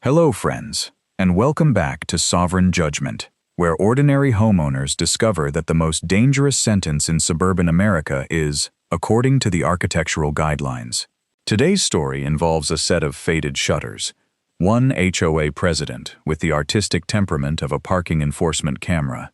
Hello, friends, and welcome back to Sovereign Judgment, where ordinary homeowners discover that the most dangerous sentence in suburban America is, according to the architectural guidelines. Today's story involves a set of faded shutters, one HOA president with the artistic temperament of a parking enforcement camera,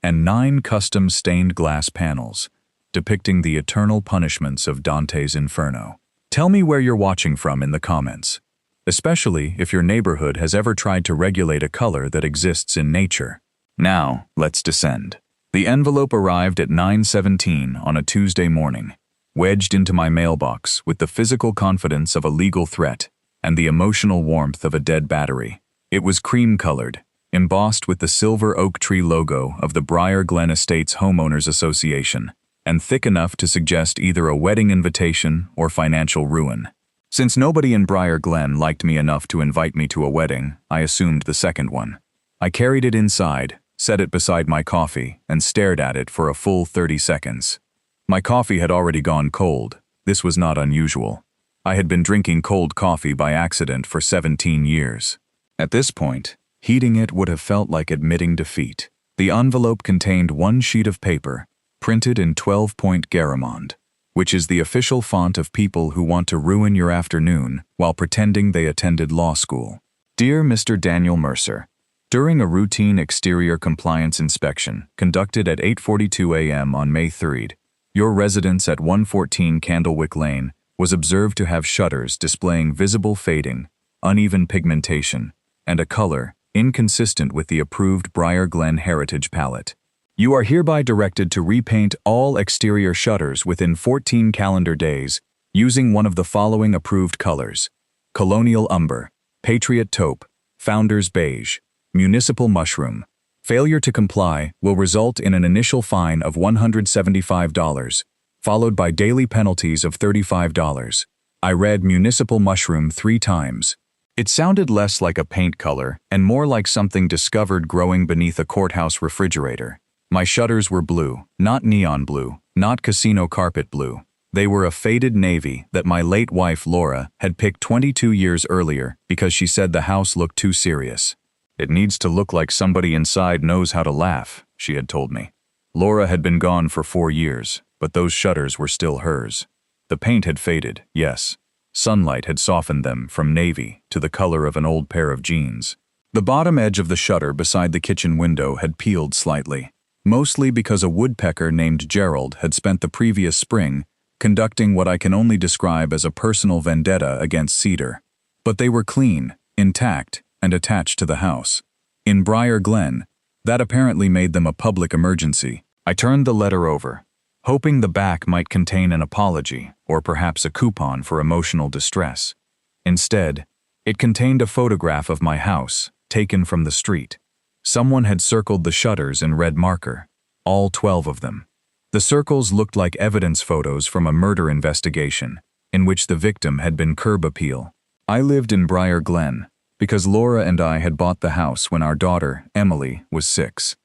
and 9 custom stained glass panels, depicting the eternal punishments of Dante's Inferno. Tell me where you're watching from in the comments, especially if your neighborhood has ever tried to regulate a color that exists in nature. Now, let's descend. The envelope arrived at 9:17 on a Tuesday morning, wedged into my mailbox with the physical confidence of a legal threat and the emotional warmth of a dead battery. It was cream-colored, embossed with the silver oak tree logo of the Briar Glen Estates Homeowners Association, and thick enough to suggest either a wedding invitation or financial ruin. Since nobody in Briar Glen liked me enough to invite me to a wedding, I assumed the second one. I carried it inside, set it beside my coffee, and stared at it for a full 30 seconds. My coffee had already gone cold. This was not unusual. I had been drinking cold coffee by accident for 17 years. At this point, heating it would have felt like admitting defeat. The envelope contained one sheet of paper, printed in 12-point Garamond, which is the official font of people who want to ruin your afternoon while pretending they attended law school. Dear Mr. Daniel Mercer, during a routine exterior compliance inspection conducted at 8:42 a.m. on May 3rd, your residence at 114 Candlewick Lane was observed to have shutters displaying visible fading, uneven pigmentation, and a color inconsistent with the approved Briar Glen Heritage Palette. You are hereby directed to repaint all exterior shutters within 14 calendar days using one of the following approved colors: Colonial Umber, Patriot Taupe, Founders Beige, Municipal Mushroom. Failure to comply will result in an initial fine of $175, followed by daily penalties of $35. I read Municipal Mushroom 3 times. It sounded less like a paint color and more like something discovered growing beneath a courthouse refrigerator. My shutters were blue, not neon blue, not casino carpet blue. They were a faded navy that my late wife Laura had picked 22 years earlier because she said the house looked too serious. It needs to look like somebody inside knows how to laugh, she had told me. Laura had been gone for 4 years, but those shutters were still hers. The paint had faded, yes. Sunlight had softened them from navy to the color of an old pair of jeans. The bottom edge of the shutter beside the kitchen window had peeled slightly, mostly because a woodpecker named Gerald had spent the previous spring conducting what I can only describe as a personal vendetta against cedar. But they were clean, intact, and attached to the house. In Briar Glen, that apparently made them a public emergency. I turned the letter over, hoping the back might contain an apology or perhaps a coupon for emotional distress. Instead, it contained a photograph of my house, taken from the street. Someone had circled the shutters in red marker, all 12 of them. The circles looked like evidence photos from a murder investigation, in which the victim had been curb appeal. I lived in Briar Glen because Laura and I had bought the house when our daughter, Emily, was 6.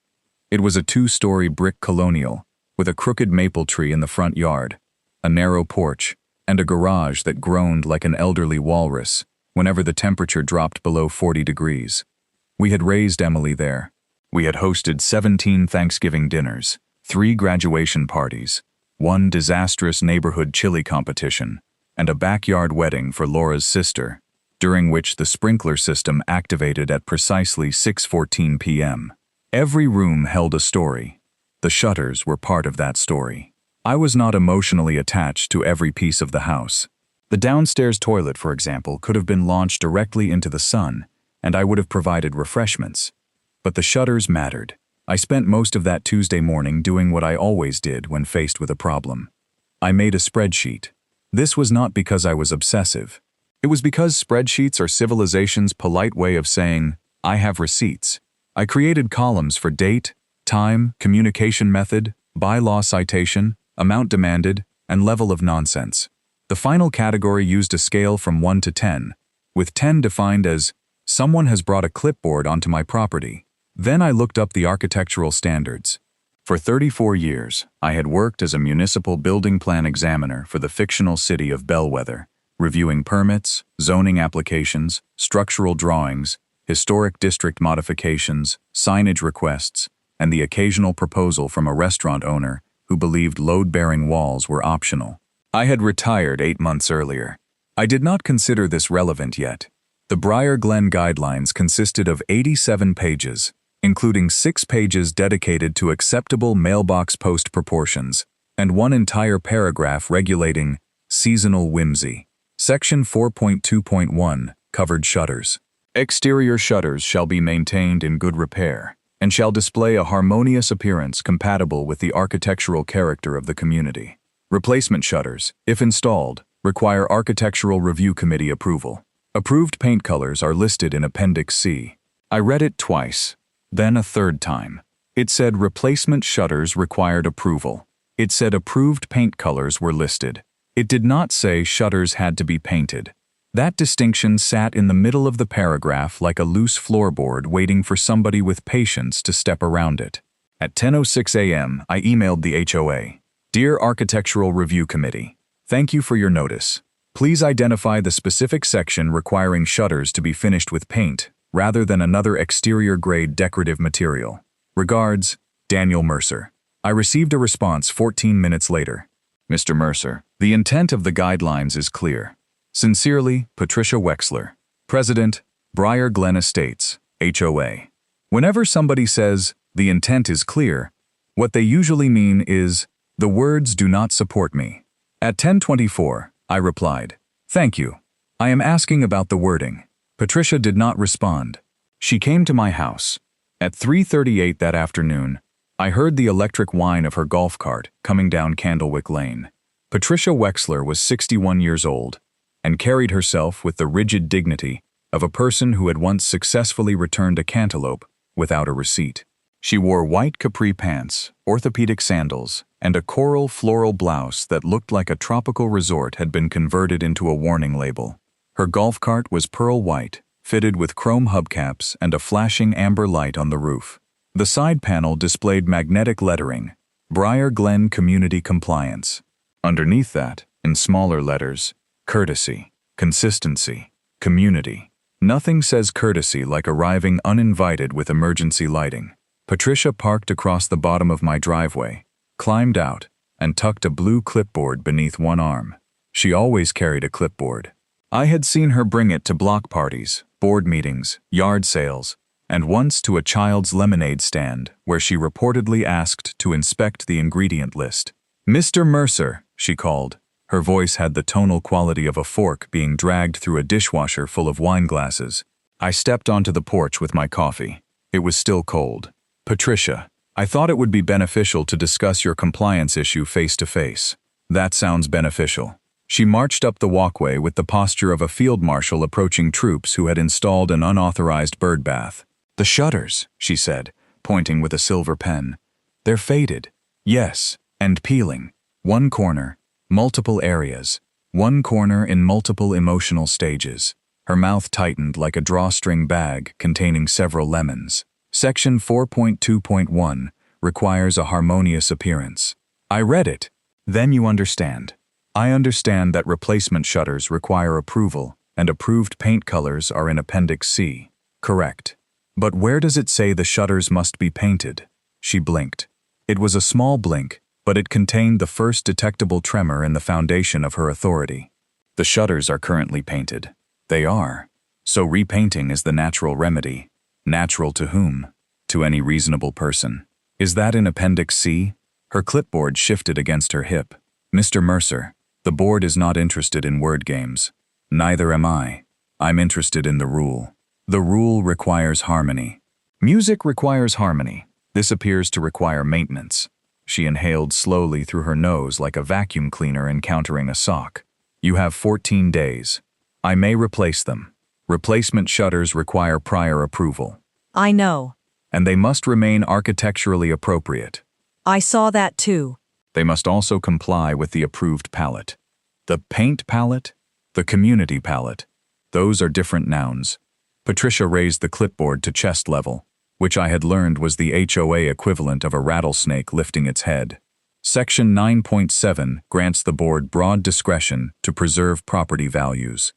It was a 2-story brick colonial, with a crooked maple tree in the front yard, a narrow porch, and a garage that groaned like an elderly walrus whenever the temperature dropped below 40 degrees. We had raised Emily there. We had hosted 17 Thanksgiving dinners, 3 graduation parties, 1 disastrous neighborhood chili competition, and a backyard wedding for Laura's sister, during which the sprinkler system activated at precisely 6:14 p.m. Every room held a story. The shutters were part of that story. I was not emotionally attached to every piece of the house. The downstairs toilet, for example, could have been launched directly into the sun, and I would have provided refreshments. But the shutters mattered. I spent most of that Tuesday morning doing what I always did when faced with a problem. I made a spreadsheet. This was not because I was obsessive. It was because spreadsheets are civilization's polite way of saying, I have receipts. I created columns for date, time, communication method, bylaw citation, amount demanded, and level of nonsense. The final category used a scale from 1 to 10, with 10 defined as, someone has brought a clipboard onto my property. Then I looked up the architectural standards. For 34 years, I had worked as a municipal building plan examiner for the fictional city of Bellwether, reviewing permits, zoning applications, structural drawings, historic district modifications, signage requests, and the occasional proposal from a restaurant owner who believed load-bearing walls were optional. I had retired 8 months earlier. I did not consider this relevant yet. The Briar Glen Guidelines consisted of 87 pages, including 6 pages dedicated to acceptable mailbox post proportions, and 1 entire paragraph regulating seasonal whimsy. Section 4.2.1 covered shutters. Exterior shutters shall be maintained in good repair, and shall display a harmonious appearance compatible with the architectural character of the community. Replacement shutters, if installed, require Architectural Review Committee approval. Approved paint colors are listed in Appendix C. I read it twice, then a third time. It said replacement shutters required approval. It said approved paint colors were listed. It did not say shutters had to be painted. That distinction sat in the middle of the paragraph like a loose floorboard waiting for somebody with patience to step around it. At 10:06 a.m., I emailed the HOA. Dear Architectural Review Committee, thank you for your notice. Please identify the specific section requiring shutters to be finished with paint rather than another exterior-grade decorative material. Regards, Daniel Mercer. I received a response 14 minutes later. Mr. Mercer, the intent of the guidelines is clear. Sincerely, Patricia Wexler, President, Briar Glen Estates, HOA. Whenever somebody says, the intent is clear, what they usually mean is, the words do not support me. At 10:24, I replied, thank you. I am asking about the wording. Patricia did not respond. She came to my house. At 3:38 that afternoon, I heard the electric whine of her golf cart coming down Candlewick Lane. Patricia Wexler was 61 years old and carried herself with the rigid dignity of a person who had once successfully returned a cantaloupe without a receipt. She wore white capri pants, orthopedic sandals, and a coral floral blouse that looked like a tropical resort had been converted into a warning label. Her golf cart was pearl white, fitted with chrome hubcaps and a flashing amber light on the roof. The side panel displayed magnetic lettering, Briar Glen Community Compliance. Underneath that, in smaller letters, courtesy, consistency, community. Nothing says courtesy like arriving uninvited with emergency lighting. Patricia parked across the bottom of my driveway, climbed out, and tucked a blue clipboard beneath one arm. She always carried a clipboard. I had seen her bring it to block parties, board meetings, yard sales, and once to a child's lemonade stand where she reportedly asked to inspect the ingredient list. Mr. Mercer, she called. Her voice had the tonal quality of a fork being dragged through a dishwasher full of wine glasses. I stepped onto the porch with my coffee. It was still cold. Patricia, I thought it would be beneficial to discuss your compliance issue face to face. That sounds beneficial. She marched up the walkway with the posture of a field marshal approaching troops who had installed an unauthorized bird bath. The shutters, she said, pointing with a silver pen. They're faded. Yes, and peeling. One corner, multiple areas. One corner in multiple emotional stages. Her mouth tightened like a drawstring bag containing several lemons. Section 4.2.1 requires a harmonious appearance. I read it. Then you understand. I understand that replacement shutters require approval, and approved paint colors are in Appendix C. Correct. But where does it say the shutters must be painted? She blinked. It was a small blink, but it contained the first detectable tremor in the foundation of her authority. The shutters are currently painted. They are. So repainting is the natural remedy. Natural to whom? To any reasonable person. Is that in Appendix C? Her clipboard shifted against her hip. Mr. Mercer, the board is not interested in word games. Neither am I. I'm interested in the rule. The rule requires harmony. Music requires harmony. This appears to require maintenance. She inhaled slowly through her nose like a vacuum cleaner encountering a sock. You have 14 days. I may replace them. Replacement shutters require prior approval. I know. And they must remain architecturally appropriate. I saw that too. They must also comply with the approved palette. The paint palette? The community palette. Those are different nouns. Patricia raised the clipboard to chest level, which I had learned was the HOA equivalent of a rattlesnake lifting its head. Section 9.7 grants the board broad discretion to preserve property values.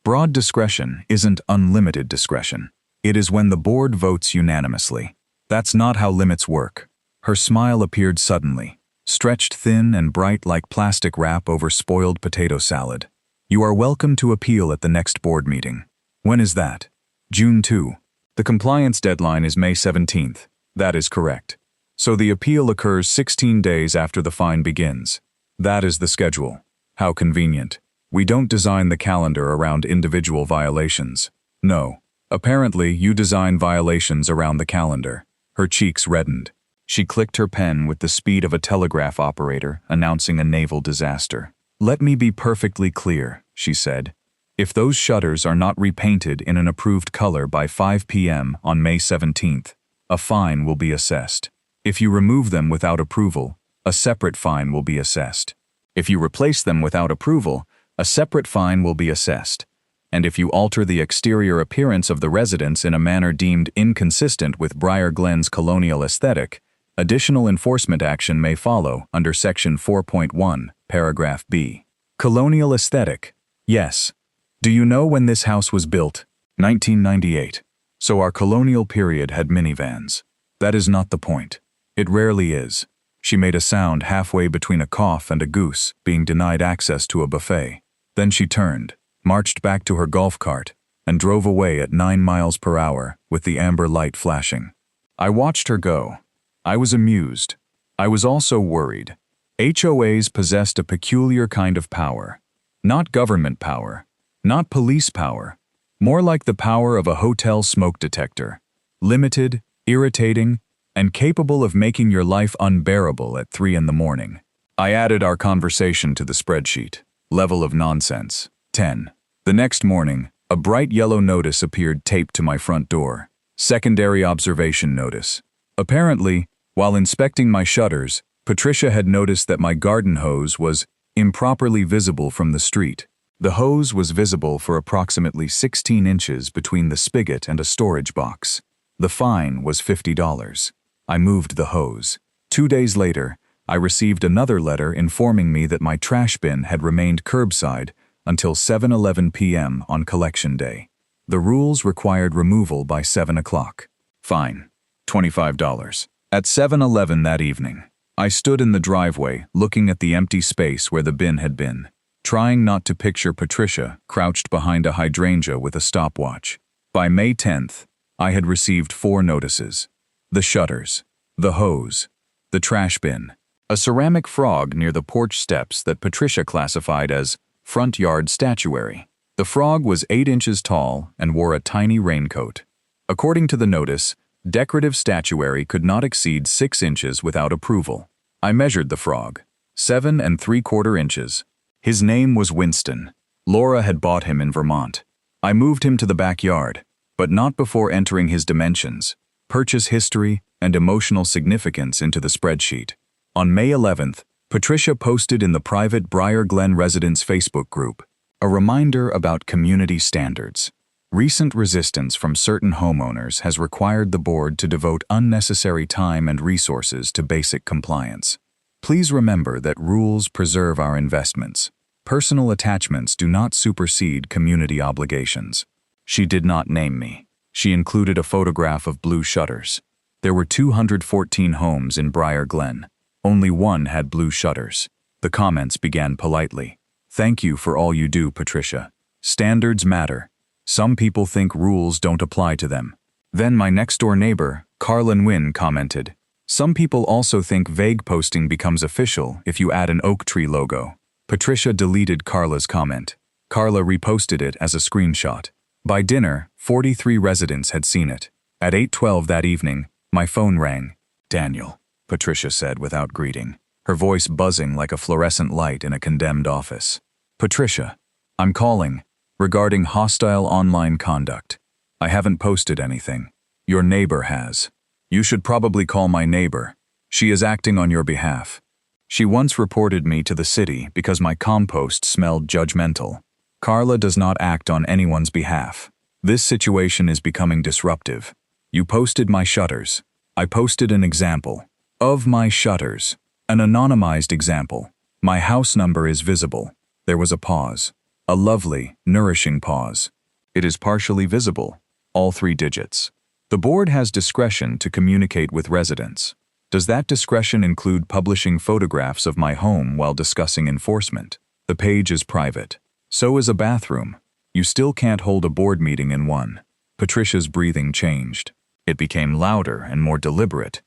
Broad discretion isn't unlimited discretion. It is when the board votes unanimously. That's not how limits work. Her smile appeared suddenly, stretched thin and bright like plastic wrap over spoiled potato salad. You are welcome to appeal at the next board meeting. When is that? June 2. The compliance deadline is May 17th. That is correct. So the appeal occurs 16 days after the fine begins. That is the schedule. How convenient. We don't design the calendar around individual violations. No. Apparently, you design violations around the calendar. Her cheeks reddened. She clicked her pen with the speed of a telegraph operator announcing a naval disaster. Let me be perfectly clear, she said. If those shutters are not repainted in an approved color by 5 p.m. on May 17th, a fine will be assessed. If you remove them without approval, a separate fine will be assessed. If you replace them without approval, a separate fine will be assessed. And if you alter the exterior appearance of the residence in a manner deemed inconsistent with Briar Glen's colonial aesthetic, additional enforcement action may follow under Section 4.1, Paragraph B. Colonial aesthetic. Yes. Do you know when this house was built? 1998. So our colonial period had minivans. That is not the point. It rarely is. She made a sound halfway between a cough and a goose being denied access to a buffet. Then she turned, marched back to her golf cart, and drove away at 9 miles per hour with the amber light flashing. I watched her go. I was amused. I was also worried. HOAs possessed a peculiar kind of power. Not government power. Not police power. More like the power of a hotel smoke detector. Limited, irritating, and capable of making your life unbearable at 3 in the morning. I added our conversation to the spreadsheet. Level of nonsense, 10. The next morning, a bright yellow notice appeared taped to my front door. Secondary observation notice. Apparently, while inspecting my shutters, Patricia had noticed that my garden hose was improperly visible from the street. The hose was visible for approximately 16 inches between the spigot and a storage box. The fine was $50. I moved the hose. 2 days later, I received another letter informing me that my trash bin had remained curbside until 7:11 p.m. on collection day. The rules required removal by 7 o'clock. Fine. $25. At 7:11 that evening, I stood in the driveway looking at the empty space where the bin had been, trying not to picture Patricia crouched behind a hydrangea with a stopwatch. By May 10th, I had received 4 notices. The shutters, the hose, the trash bin, a ceramic frog near the porch steps that Patricia classified as front yard statuary. The frog was 8 inches tall and wore a tiny raincoat. According to the notice, decorative statuary could not exceed 6 inches without approval. I measured the frog, 7 3/4 inches. His name was Winston. Laura had bought him in Vermont. I moved him to the backyard, but not before entering his dimensions, purchase history, and emotional significance into the spreadsheet. On May 11th, Patricia posted in the private Briar Glen residence Facebook group a reminder about community standards. Recent resistance from certain homeowners has required the board to devote unnecessary time and resources to basic compliance. Please remember that rules preserve our investments. Personal attachments do not supersede community obligations. She did not name me. She included a photograph of blue shutters. There were 214 homes in Briar Glen. Only one had blue shutters. The comments began politely. Thank you for all you do, Patricia. Standards matter. Some people think rules don't apply to them. Then my next-door neighbor, Carla Nguyen, commented, some people also think vague posting becomes official if you add an oak tree logo. Patricia deleted Carla's comment. Carla reposted it as a screenshot. By dinner, 43 residents had seen it. At 8:12 that evening, my phone rang. Daniel, Patricia said without greeting, her voice buzzing like a fluorescent light in a condemned office. Patricia, I'm calling regarding hostile online conduct. I haven't posted anything. Your neighbor has. You should probably call my neighbor. She is acting on your behalf. She once reported me to the city because my compost smelled judgmental. Carla does not act on anyone's behalf. This situation is becoming disruptive. You posted my shutters. I posted an example of my shutters. An anonymized example. My house number is visible. There was a pause. A lovely, nourishing pause. It is partially visible. All 3 digits. The board has discretion to communicate with residents. Does that discretion include publishing photographs of my home while discussing enforcement? The page is private. So is a bathroom. You still can't hold a board meeting in one. Patricia's breathing changed. It became louder and more deliberate,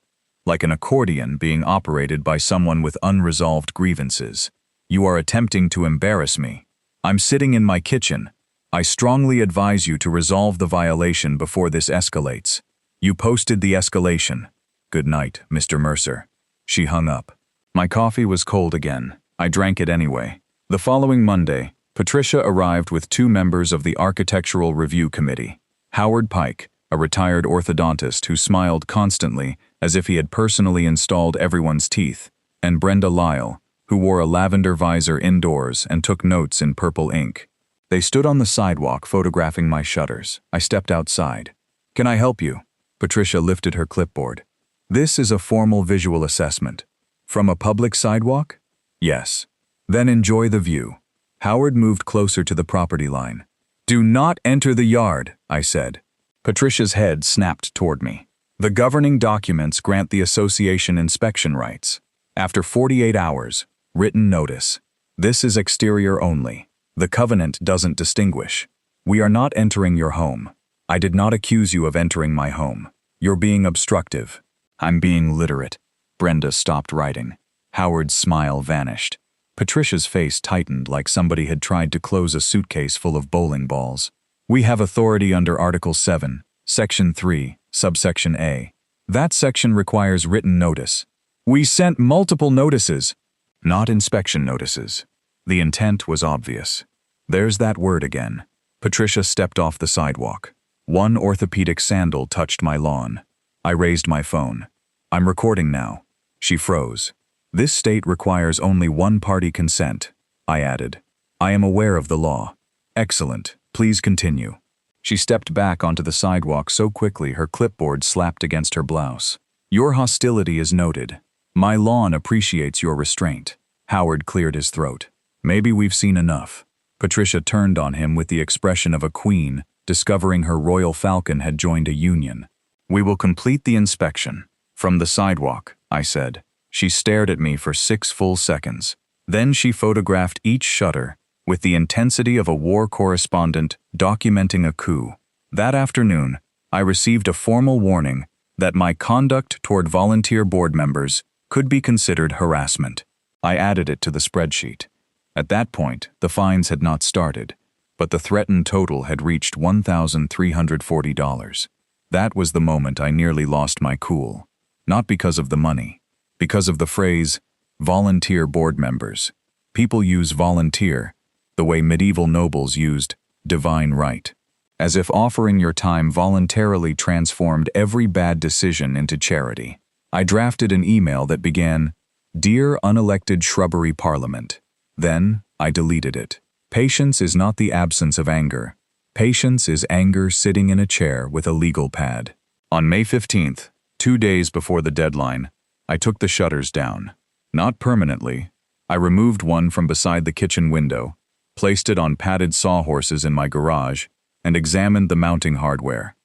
like an accordion being operated by someone with unresolved grievances. You are attempting to embarrass me. I'm sitting in my kitchen. I strongly advise you to resolve the violation before this escalates. You posted the escalation. Good night, Mr. Mercer. She hung up. My coffee was cold again. I drank it anyway. The following Monday, Patricia arrived with 2 members of the Architectural Review Committee. Howard Pike, a retired orthodontist who smiled constantly as if he had personally installed everyone's teeth, and Brenda Lyle, who wore a lavender visor indoors and took notes in purple ink. They stood on the sidewalk photographing my shutters. I stepped outside. Can I help you? Patricia lifted her clipboard. This is a formal visual assessment. From a public sidewalk? Yes. Then enjoy the view. Howard moved closer to the property line. Do not enter the yard, I said. Patricia's head snapped toward me. The governing documents grant the association inspection rights. After 48 hours, written notice. This is exterior only. The covenant doesn't distinguish. We are not entering your home. I did not accuse you of entering my home. You're being obstructive. I'm being literate. Brenda stopped writing. Howard's smile vanished. Patricia's face tightened like somebody had tried to close a suitcase full of bowling balls. We have authority under Article 7, Section 3, Subsection A. That section requires written notice. We sent multiple notices. Not inspection notices. The intent was obvious. There's that word again. Patricia stepped off the sidewalk. One orthopedic sandal touched my lawn. I raised my phone. I'm recording now. She froze. This state requires only one-party consent, I added. I am aware of the law. Excellent. Please continue. She stepped back onto the sidewalk so quickly her clipboard slapped against her blouse. Your hostility is noted. My lawn appreciates your restraint. Howard cleared his throat. Maybe we've seen enough. Patricia turned on him with the expression of a queen discovering her royal falcon had joined a union. We will complete the inspection. From the sidewalk, I said. She stared at me for 6 full seconds. Then she photographed each shutter with the intensity of a war correspondent documenting a coup. That afternoon, I received a formal warning that my conduct toward volunteer board members could be considered harassment. I added it to the spreadsheet. At that point, the fines had not started, but the threatened total had reached $1,340. That was the moment I nearly lost my cool. Not because of the money. Because of the phrase, volunteer board members. People use volunteer the way medieval nobles used divine right, as if offering your time voluntarily transformed every bad decision into charity. I drafted an email that began, Dear unelected shrubbery parliament. Then, I deleted it. Patience is not the absence of anger. Patience is anger sitting in a chair with a legal pad. On May 15th, 2 days before the deadline, I took the shutters down. Not permanently. I removed one from beside the kitchen window, placed it on padded sawhorses in my garage, and examined the mounting hardware.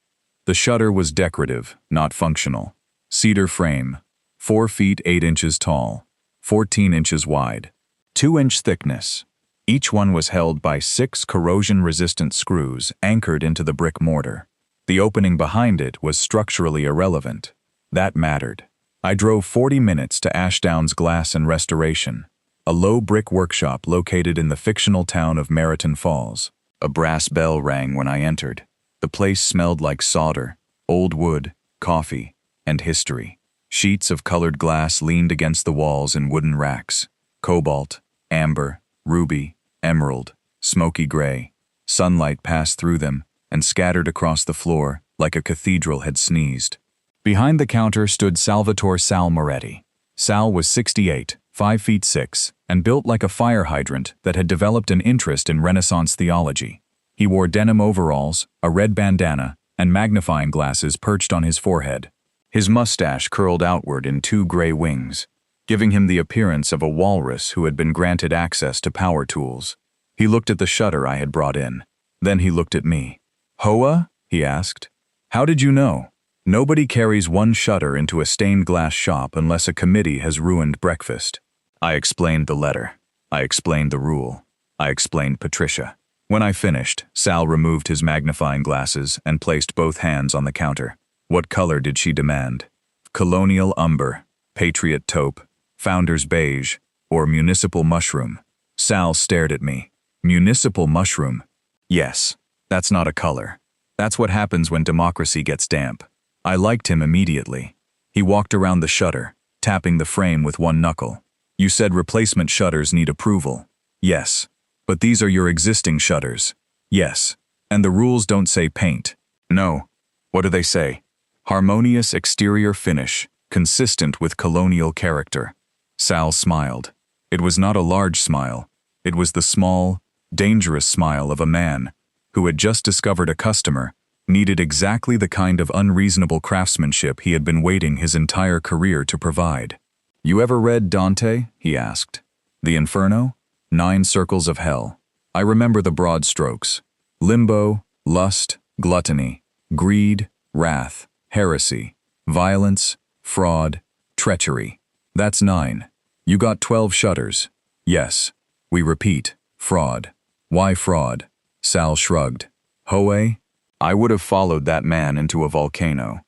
The shutter was decorative, not functional. Cedar frame, 4 feet 8 inches tall, 14 inches wide, 2-inch thickness. Each one was held by 6 corrosion-resistant screws anchored into the brick mortar. The opening behind it was structurally irrelevant. That mattered. I drove 40 minutes to Ashdown's Glass and Restoration, a low brick workshop located in the fictional town of Meriton Falls. A brass bell rang when I entered. The place smelled like solder, old wood, coffee, and history. Sheets of colored glass leaned against the walls in wooden racks. Cobalt, amber, ruby, emerald, smoky gray. Sunlight passed through them and scattered across the floor like a cathedral had sneezed. Behind the counter stood Salvatore Sal Moretti. Sal was 68, 5 feet 6, and built like a fire hydrant that had developed an interest in Renaissance theology. He wore denim overalls, a red bandana, and magnifying glasses perched on his forehead. His mustache curled outward in 2 gray wings. giving him the appearance of a walrus who had been granted access to power tools. He looked at the shutter I had brought in. Then he looked at me. "HOA?" he asked. "How did you know?" "Nobody carries one shutter into a stained glass shop unless a committee has ruined breakfast." I explained the letter. I explained the rule. I explained Patricia. When I finished, Sal removed his magnifying glasses and placed both hands on the counter. What color did she demand? Colonial umber, patriot taupe, founder's beige, or municipal mushroom? Sal stared at me. Municipal mushroom? Yes, that's not a color. That's what happens when democracy gets damp. I liked him immediately. He walked around the shutter, tapping the frame with one knuckle. "You said replacement shutters need approval." "Yes. But these are your existing shutters." "Yes. And the rules don't say paint." "No. What do they say?" "Harmonious exterior finish, consistent with colonial character." Sal smiled. It was not a large smile. It was the small, dangerous smile of a man who had just discovered a customer needed exactly the kind of unreasonable craftsmanship he had been waiting his entire career to provide. "You ever read Dante?" he asked. "The Inferno? 9 circles of hell." I remember the broad strokes. Limbo, lust, gluttony, greed, wrath, heresy, violence, fraud, treachery. That's 9. You got 12 shutters. Yes. We repeat, fraud. Why fraud? Sal shrugged. HOA? I would have followed that man into a volcano.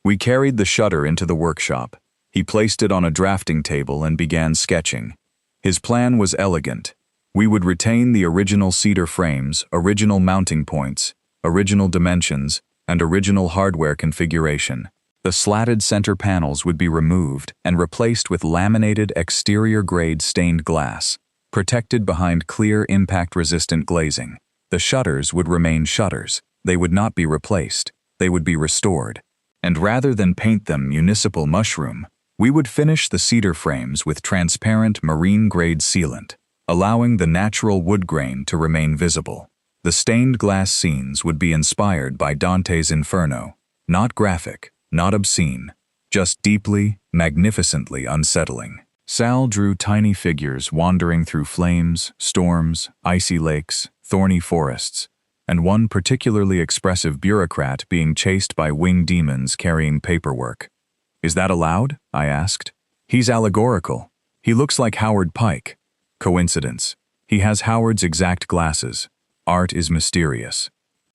We carried the shutter into the workshop. He placed it on a drafting table and began sketching. His plan was elegant. We would retain the original cedar frames, original mounting points, original dimensions, and original hardware configuration. The slatted center panels would be removed and replaced with laminated exterior-grade stained glass, protected behind clear impact-resistant glazing. The shutters would remain shutters. They would not be replaced. They would be restored. And rather than paint them municipal mushroom, we would finish the cedar frames with transparent marine-grade sealant, allowing the natural wood grain to remain visible. The stained glass scenes would be inspired by Dante's Inferno, not graphic, not obscene, just deeply, magnificently unsettling. Sal drew tiny figures wandering through flames, storms, icy lakes, thorny forests, and one particularly expressive bureaucrat being chased by winged demons carrying paperwork. "Is that allowed?" I asked. "He's allegorical. He looks like Howard Pike." Coincidence. He has Howard's exact glasses. Art is mysterious.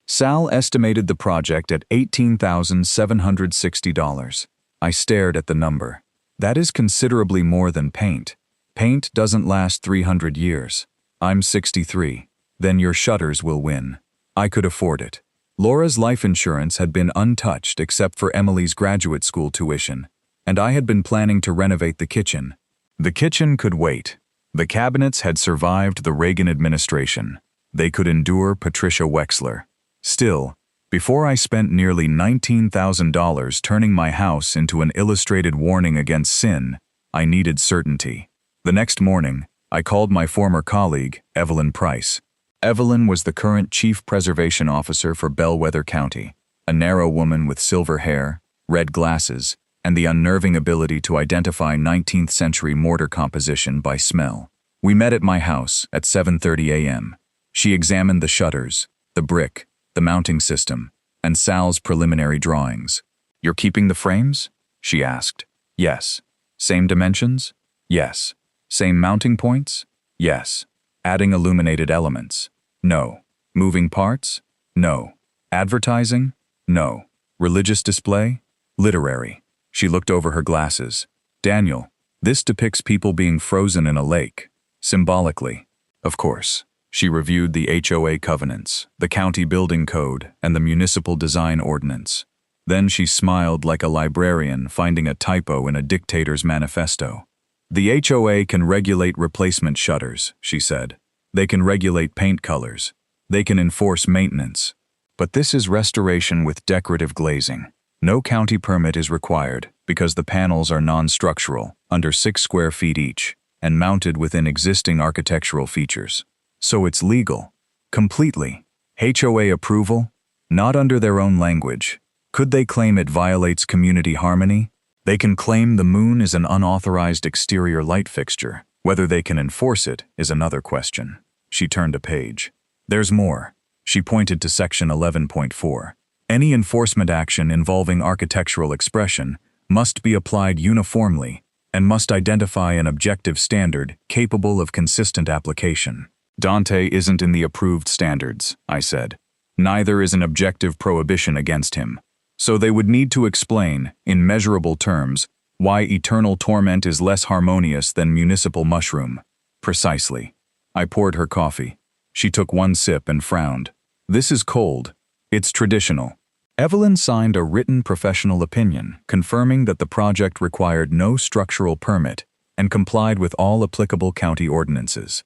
Sal estimated the project at $18,760. I stared at the number. That is considerably more than paint. Paint doesn't last 300 years. I'm 63. Then your shutters will win. I could afford it. Laura's life insurance had been untouched except for Emily's graduate school tuition, and I had been planning to renovate the kitchen. The kitchen could wait. The cabinets had survived the Reagan administration. They could endure Patricia Wexler. Still, before I spent nearly $19,000 turning my house into an illustrated warning against sin, I needed certainty. The next morning, I called my former colleague, Evelyn Price. Evelyn was the current Chief Preservation Officer for Bellwether County, a narrow woman with silver hair, red glasses, and the unnerving ability to identify 19th century mortar composition by smell. We met at my house at 7:30 a.m. She examined the shutters, the brick, the mounting system, and Sal's preliminary drawings. "You're keeping the frames?" she asked. "Yes." "Same dimensions?" "Yes." "Same mounting points?" "Yes." "Adding illuminated elements?" "No." "Moving parts?" "No." "Advertising?" "No." "Religious display?" "Literary." She looked over her glasses. "Daniel, this depicts people being frozen in a lake. Symbolically." "Of course." She reviewed the HOA covenants, the county building code, and the municipal design ordinance. Then she smiled like a librarian finding a typo in a dictator's manifesto. "The HOA can regulate replacement shutters," she said. "They can regulate paint colors. They can enforce maintenance. But this is restoration with decorative glazing. No county permit is required because the panels are non-structural, under 6 square feet each, and mounted within existing architectural features. So it's legal. Completely. HOA approval? Not under their own language. Could they claim it violates community harmony? They can claim the moon is an unauthorized exterior light fixture. Whether they can enforce it is another question. She turned a page. There's more. She pointed to section 11.4. Any enforcement action involving architectural expression must be applied uniformly and must identify an objective standard capable of consistent application. Dante isn't in the approved standards, I said. Neither is an objective prohibition against him. So they would need to explain, in measurable terms, why eternal torment is less harmonious than municipal mushroom. Precisely. I poured her coffee. She took one sip and frowned. This is cold. It's traditional. Evelyn signed a written professional opinion confirming that the project required no structural permit and complied with all applicable county ordinances.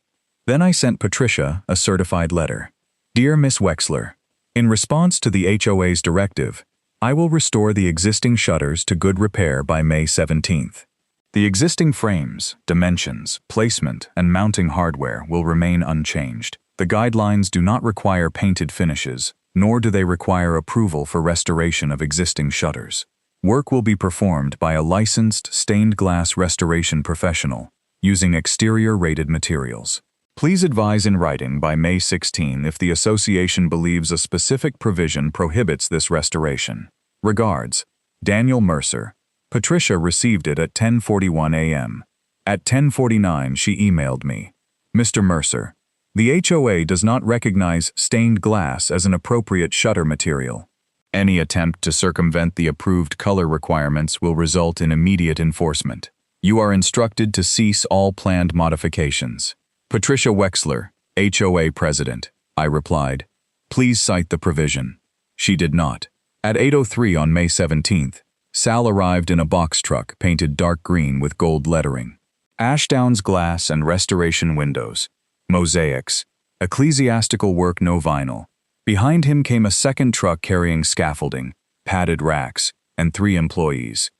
Then I sent Patricia a certified letter. Dear Miss Wexler, in response to the HOA's directive, I will restore the existing shutters to good repair by May 17th. The existing frames, dimensions, placement, and mounting hardware will remain unchanged. The guidelines do not require painted finishes, nor do they require approval for restoration of existing shutters. Work will be performed by a licensed stained glass restoration professional using exterior-rated materials. Please advise in writing by May 16 if the association believes a specific provision prohibits this restoration. Regards, Daniel Mercer. Patricia received it at 10:41 a.m. At 10:49 she emailed me. Mr. Mercer, the HOA does not recognize stained glass as an appropriate shutter material. Any attempt to circumvent the approved color requirements will result in immediate enforcement. You are instructed to cease all planned modifications. Patricia Wexler, HOA President, I replied. Please cite the provision. She did not. At 8:03 on May 17th, Sal arrived in a box truck painted dark green with gold lettering. Ashdowns glass and restoration windows. Mosaics. Ecclesiastical work no vinyl. Behind him came a second truck carrying scaffolding, padded racks, and 3 employees.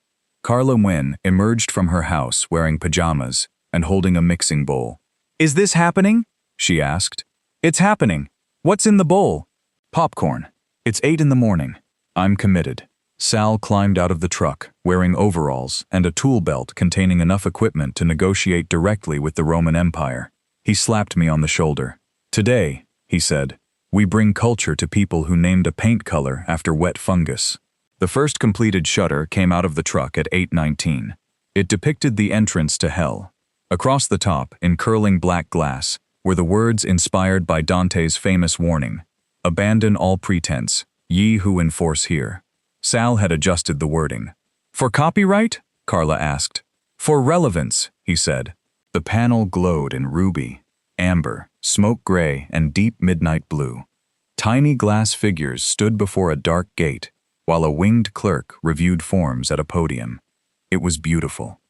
Carla Wynn emerged from her house wearing pajamas and holding a mixing bowl. Is this happening? She asked. It's happening. What's in the bowl? Popcorn. It's 8 in the morning. I'm committed. Sal climbed out of the truck, wearing overalls and a tool belt containing enough equipment to negotiate directly with the Roman Empire. He slapped me on the shoulder. Today, he said, we bring culture to people who named a paint color after wet fungus. The first completed shutter came out of the truck at 8:19. It depicted the entrance to hell. Across the top, in curling black glass, were the words inspired by Dante's famous warning, "Abandon all pretense, ye who enforce here." Sal had adjusted the wording. For copyright? Carla asked. For relevance, he said. The panel glowed in ruby, amber, smoke gray, and deep midnight blue. Tiny glass figures stood before a dark gate, while a winged clerk reviewed forms at a podium. It was beautiful.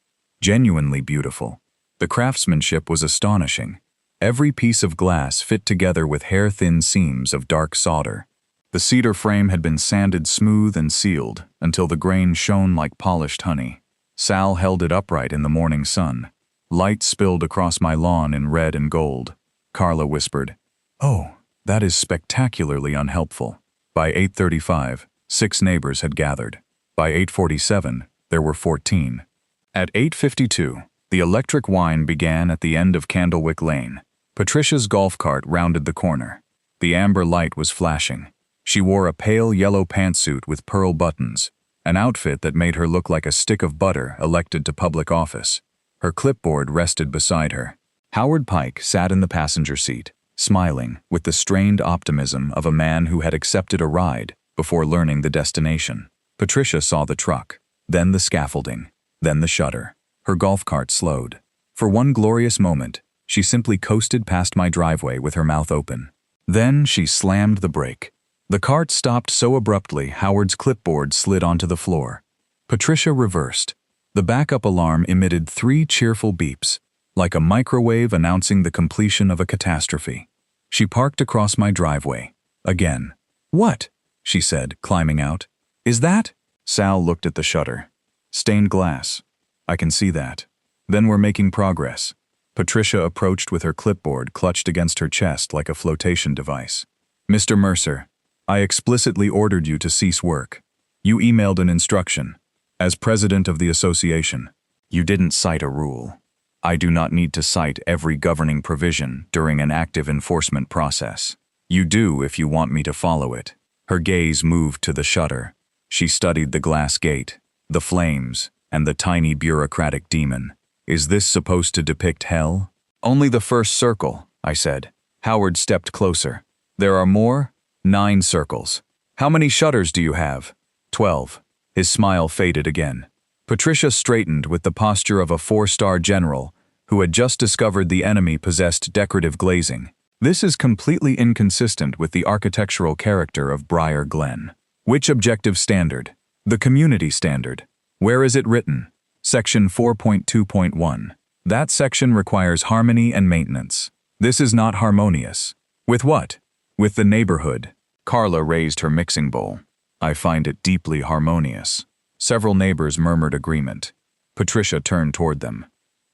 Genuinely beautiful. The craftsmanship was astonishing. Every piece of glass fit together with hair-thin seams of dark solder. The cedar frame had been sanded smooth and sealed until the grain shone like polished honey. Sal held it upright in the morning sun. Light spilled across my lawn in red and gold. Carla whispered, "Oh, that is spectacularly unhelpful." By 8:35, 6 neighbors had gathered. By 8:47, there were 14. At 8:52, the electric whine began at the end of Candlewick Lane. Patricia's golf cart rounded the corner. The amber light was flashing. She wore a pale yellow pantsuit with pearl buttons, an outfit that made her look like a stick of butter elected to public office. Her clipboard rested beside her. Howard Pike sat in the passenger seat, smiling with the strained optimism of a man who had accepted a ride before learning the destination. Patricia saw the truck, then the scaffolding, then the shutter. Her golf cart slowed. For one glorious moment, she simply coasted past my driveway with her mouth open. Then she slammed the brake. The cart stopped so abruptly Howard's clipboard slid onto the floor. Patricia reversed. The backup alarm emitted 3 cheerful beeps, like a microwave announcing the completion of a catastrophe. She parked across my driveway. Again. What? She said, climbing out. Is that? Sal looked at the shutter. Stained glass. I can see that. Then we're making progress. Patricia approached with her clipboard clutched against her chest like a flotation device. Mr. Mercer, I explicitly ordered you to cease work. You emailed an instruction. As president of the association, you didn't cite a rule. I do not need to cite every governing provision during an active enforcement process. You do if you want me to follow it. Her gaze moved to the shutter. She studied the glass gate, the flames, and the tiny bureaucratic demon. Is this supposed to depict hell? Only the first circle, I said. Howard stepped closer. There are more? 9 circles. How many shutters do you have? 12. His smile faded again. Patricia straightened with the posture of a 4-star general who had just discovered the enemy possessed decorative glazing. This is completely inconsistent with the architectural character of Briar Glen. Which objective standard? The community standard. Where is it written? Section 4.2.1. That section requires harmony and maintenance. This is not harmonious. With what? With the neighborhood. Carla raised her mixing bowl. I find it deeply harmonious. Several neighbors murmured agreement. Patricia turned toward them.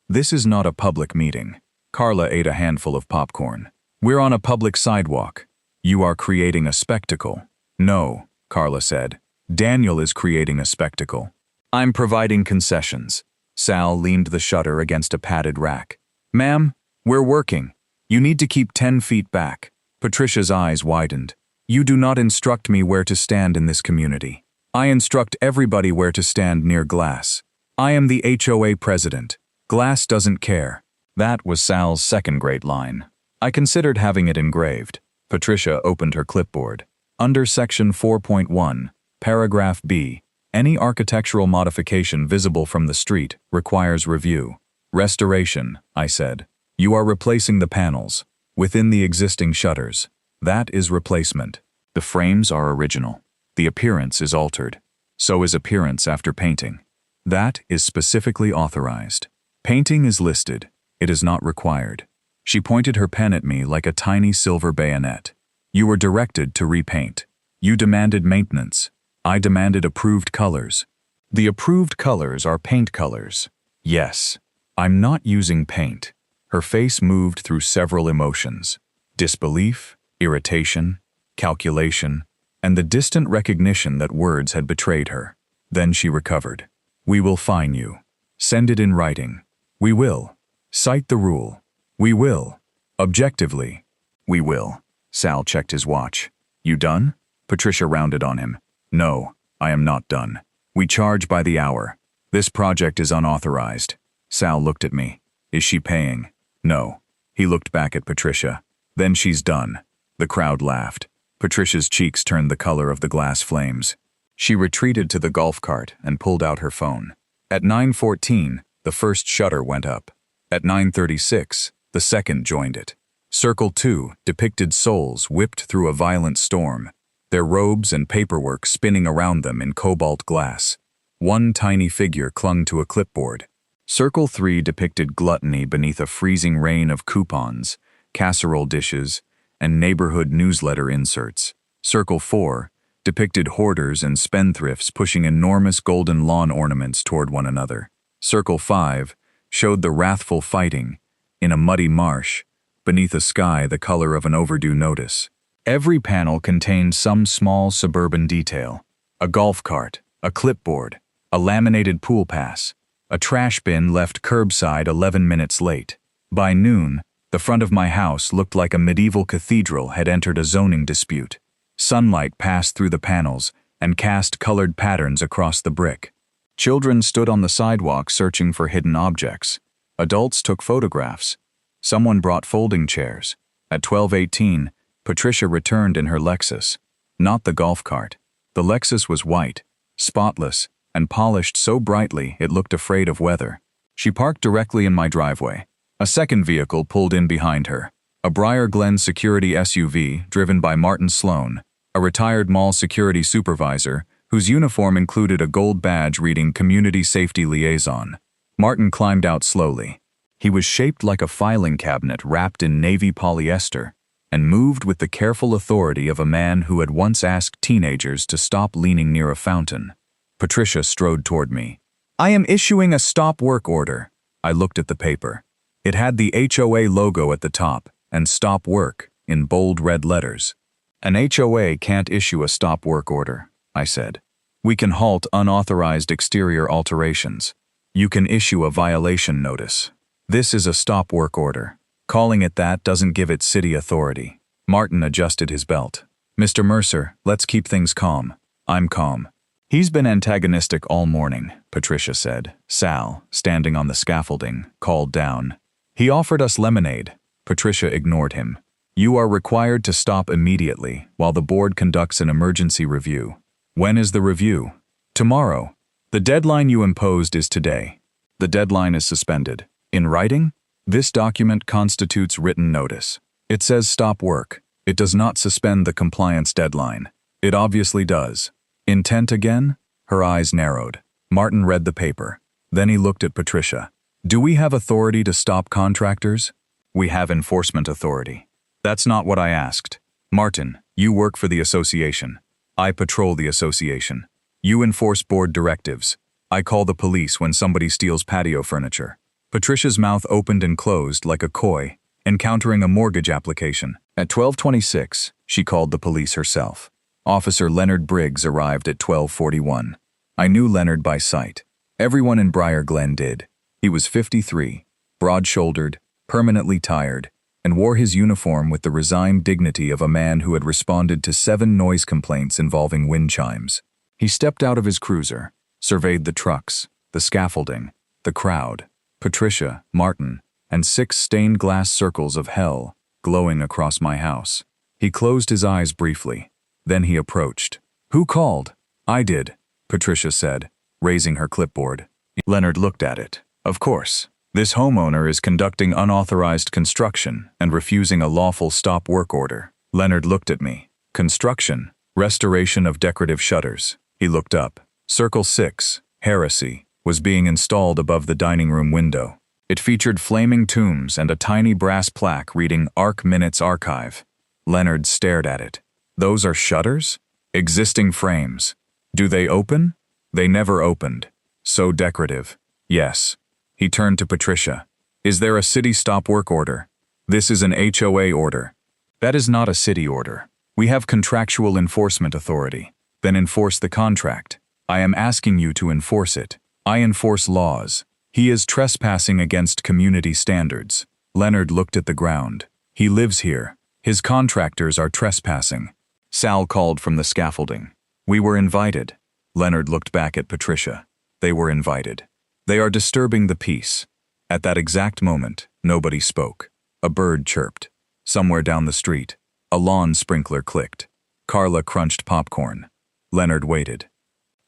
This is not a public meeting. Carla ate a handful of popcorn. We're on a public sidewalk. You are creating a spectacle. No, Carla said. Daniel is creating a spectacle. I'm providing concessions. Sal leaned the shutter against a padded rack. Ma'am, we're working. You need to keep 10 feet back. Patricia's eyes widened. You do not instruct me where to stand in this community. I instruct everybody where to stand near glass. I am the HOA president. Glass doesn't care. That was Sal's second great line. I considered having it engraved. Patricia opened her clipboard. Under section 4.1, paragraph B, any architectural modification visible from the street requires review. Restoration, I said. You are replacing the panels within the existing shutters. That is replacement. The frames are original. The appearance is altered. So is appearance after painting. That is specifically authorized. Painting is listed. It is not required. She pointed her pen at me like a tiny silver bayonet. You were directed to repaint. You demanded maintenance. I demanded approved colors. The approved colors are paint colors. Yes. I'm not using paint. Her face moved through several emotions. Disbelief, irritation, calculation, and the distant recognition that words had betrayed her. Then she recovered. We will fine you. Send it in writing. We will. Cite the rule. We will. Objectively. We will. Sal checked his watch. You done? Patricia rounded on him. No, I am not done. We charge by the hour. This project is unauthorized. Sal looked at me. Is she paying? No. He looked back at Patricia. Then she's done. The crowd laughed. Patricia's cheeks turned the color of the glass flames. She retreated to the golf cart and pulled out her phone. At 9:14, the first shutter went up. At 9:36, the second joined it. Circle 2 depicted souls whipped through a violent storm, their robes and paperwork spinning around them in cobalt glass. One tiny figure clung to a clipboard. Circle 3 depicted gluttony beneath a freezing rain of coupons, casserole dishes, and neighborhood newsletter inserts. Circle 4 depicted hoarders and spendthrifts pushing enormous golden lawn ornaments toward one another. Circle 5 showed the wrathful fighting, in a muddy marsh, beneath a sky the color of an overdue notice. Every panel contained some small suburban detail. A golf cart, a clipboard, a laminated pool pass, a trash bin left curbside 11 minutes late. By noon, the front of my house looked like a medieval cathedral had entered a zoning dispute. Sunlight passed through the panels and cast colored patterns across the brick. Children stood on the sidewalk searching for hidden objects. Adults took photographs. Someone brought folding chairs. At 12:18, Patricia returned in her Lexus. Not the golf cart. The Lexus was white, spotless, and polished so brightly it looked afraid of weather. She parked directly in my driveway. A second vehicle pulled in behind her. A Briar Glen security SUV driven by Martin Sloan, a retired mall security supervisor whose uniform included a gold badge reading Community Safety Liaison. Martin climbed out slowly. He was shaped like a filing cabinet wrapped in navy polyester and moved with the careful authority of a man who had once asked teenagers to stop leaning near a fountain. Patricia strode toward me. I am issuing a stop work order. I looked at the paper. It had the HOA logo at the top and stop work in bold red letters. An HOA can't issue a stop work order, I said. We can halt unauthorized exterior alterations. You can issue a violation notice. This is a stop work order. Calling it that doesn't give it city authority. Martin adjusted his belt. Mr. Mercer, let's keep things calm. I'm calm. He's been antagonistic all morning, Patricia said. Sal, standing on the scaffolding, called down. He offered us lemonade. Patricia ignored him. You are required to stop immediately while the board conducts an emergency review. When is the review? Tomorrow. The deadline you imposed is today. The deadline is suspended. In writing? This document constitutes written notice. It says stop work. It does not suspend the compliance deadline. It obviously does. Intent again? Her eyes narrowed. Martin read the paper. Then he looked at Patricia. Do we have authority to stop contractors? We have enforcement authority. That's not what I asked. Martin, you work for the association. I patrol the association. You enforce board directives. I call the police when somebody steals patio furniture. Patricia's mouth opened and closed like a koi, encountering a mortgage application. At 12:26, she called the police herself. Officer Leonard Briggs arrived at 12:41. I knew Leonard by sight. Everyone in Briar Glen did. He was 53, broad-shouldered, permanently tired, and wore his uniform with the resigned dignity of a man who had responded to 7 noise complaints involving wind chimes. He stepped out of his cruiser, surveyed the trucks, the scaffolding, the crowd, Patricia, Martin, and 6 stained glass circles of hell glowing across my house. He closed his eyes briefly. Then he approached. Who called? I did, Patricia said, raising her clipboard. Leonard looked at it. Of course. This homeowner is conducting unauthorized construction and refusing a lawful stop work order. Leonard looked at me. Construction, restoration of decorative shutters. He looked up. Circle 6, heresy, was being installed above the dining room window. It featured flaming tombs and a tiny brass plaque reading Arc Minutes Archive. Leonard stared at it. Those are shutters? Existing frames. Do they open? They never opened. So decorative. Yes. He turned to Patricia. Is there a city stop work order? This is an HOA order. That is not a city order. We have contractual enforcement authority. Then enforce the contract. I am asking you to enforce it. I enforce laws. He is trespassing against community standards. Leonard looked at the ground. He lives here. His contractors are trespassing. Sal called from the scaffolding. We were invited. Leonard looked back at Patricia. They were invited. They are disturbing the peace. At that exact moment, nobody spoke. A bird chirped. Somewhere down the street, a lawn sprinkler clicked. Carla crunched popcorn. Leonard waited.